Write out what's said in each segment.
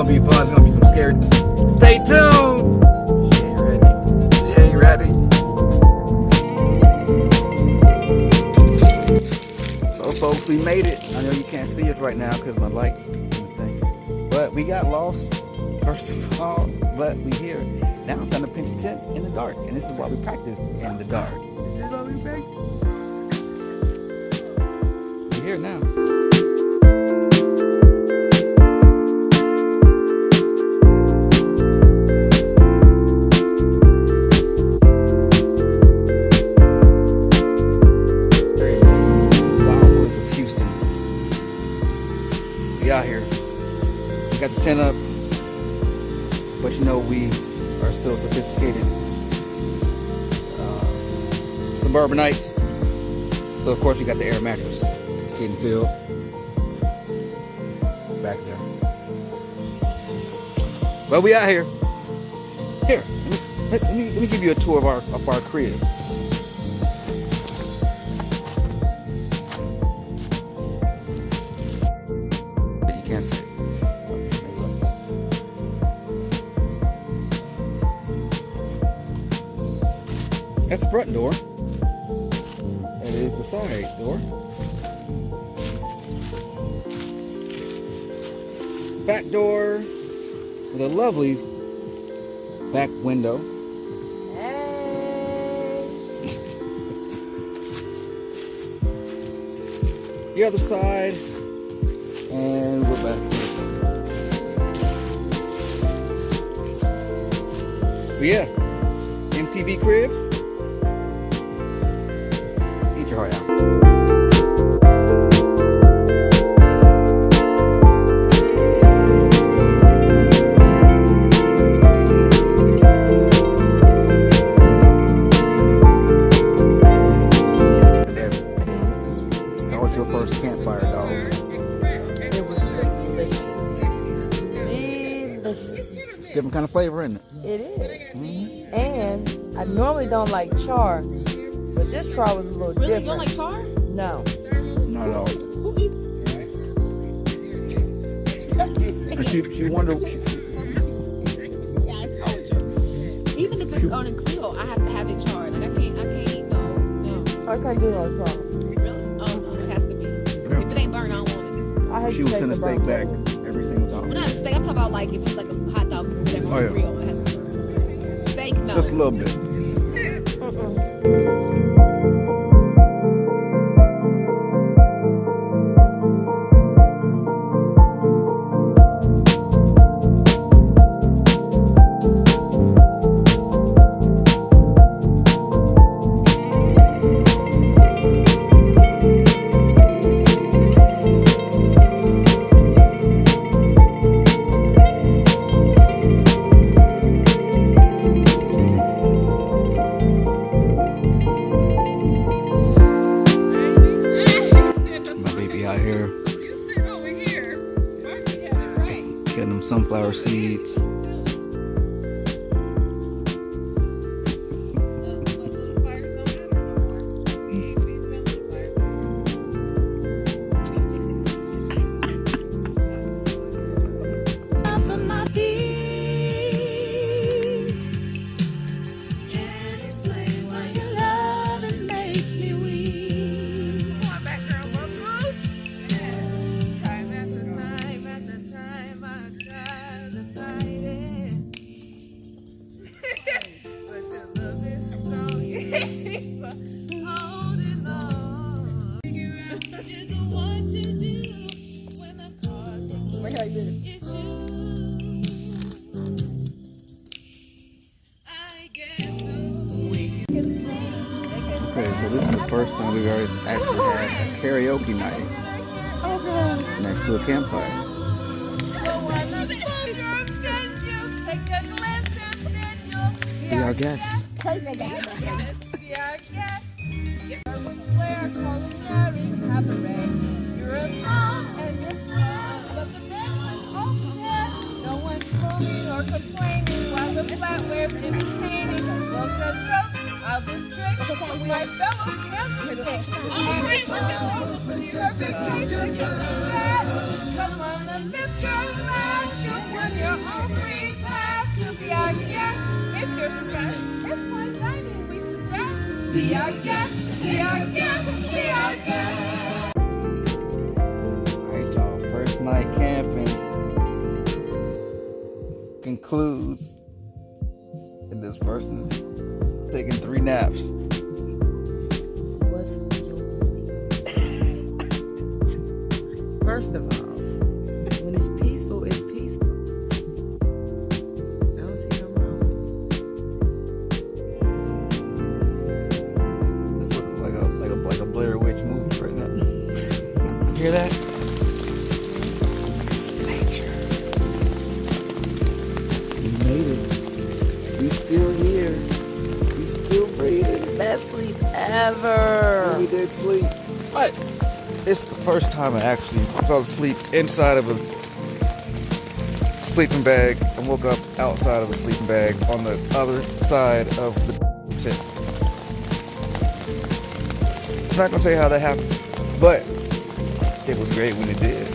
gonna be fun. It's gonna be some scary. Stay tuned. Yeah, you ready? So, folks, we made it. I know you can't see us right now because my lights and the thing. But we got lost, first of all. But we here. Now it's time to pinch a tent in the dark, and this is why we practice in the dark. This is why we practice. We're here now. Out here, we got the tent up, but you know we are still sophisticated suburbanites, so of course we got the air mattress getting filled back there. But we out here. Here, let me give you a tour of our crib. Can't see. That's the front door. That is the side door. Back door with a lovely back window. Hey. The other side. And we're back. But yeah, MTV Cribs. Eat your heart out. How was your first campfire, dog? Different kind of flavor, isn't it? It is. Mm-hmm. And I normally don't like char, but this char was a little different. Really? You don't like char? No. Not at all. Who eats? She wondered. Yeah, I told you. Even if it's on a grill, I have to have it charred. Like I can't eat no. I can't do no char. Really? Oh no, it has to be. Yeah. If it ain't burnt, I don't want it. I hate She will send a steak back every single time. Well, not a steak. I'm talking about like if it's like a hot dog, whatever, on the grill. It has to be. Steak, no. Just a little bit. Getting them sunflower seeds. Okay, so this is the first time we've ever actually had a karaoke night next to a campfire. Be our guest. I'll be tricked with my fellow kids. Come on, let's go. Be our guest, be our guest, be our guest. Alright, y'all. First night camping concludes, and this person's taking 3 naps. What's your First of all, when it's peaceful, it's peaceful. I don't see no wrong. This looks like a Blair Witch movie right now. Hear that? It's nature. We made it. We still here. We still breathing. Best sleep ever. We did sleep, but it's the first time I actually fell asleep inside of a sleeping bag and woke up outside of a sleeping bag on the other side of the tent. I'm not gonna tell you how that happened, but it was great when it did.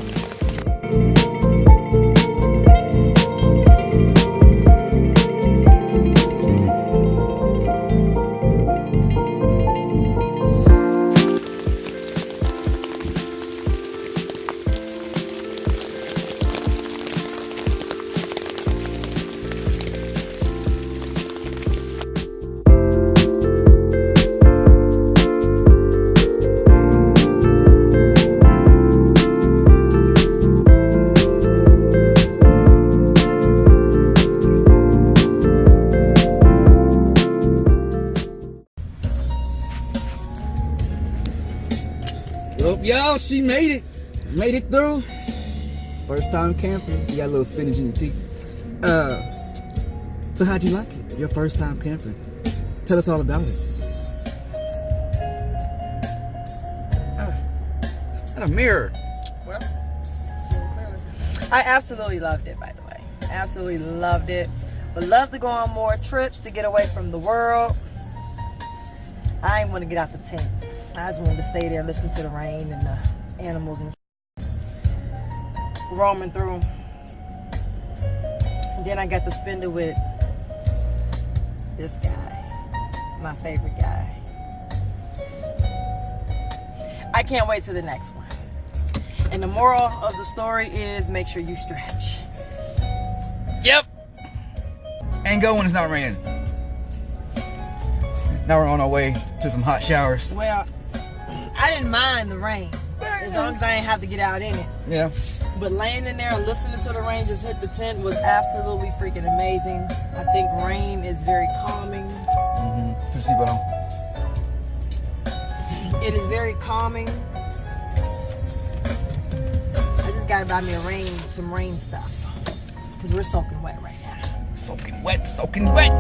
Well, y'all, she made it. Made it through. First time camping. You got a little spinach in your teeth. So how'd you like it? Your first time camping. Tell us all about it. It's not a mirror. Well, I absolutely loved it, by the way. Absolutely loved it. Would love to go on more trips to get away from the world. I ain't want to get out the tent. I just wanted to stay there, listen to the rain and the animals and roaming through. And then I got to spend it with this guy, my favorite guy. I can't wait to the next one. And the moral of the story is make sure you stretch. Yep. And go when it's not raining. Now we're on our way to some hot showers. Well, I didn't mind the rain as long as I didn't have to get out in it. Yeah. But laying in there listening to the rain just hit the tent was absolutely freaking amazing. I think rain is very calming. Put your seatbelt on. It is very calming. I just gotta buy me some rain stuff because we're soaking wet right now. Soaking wet, soaking wet.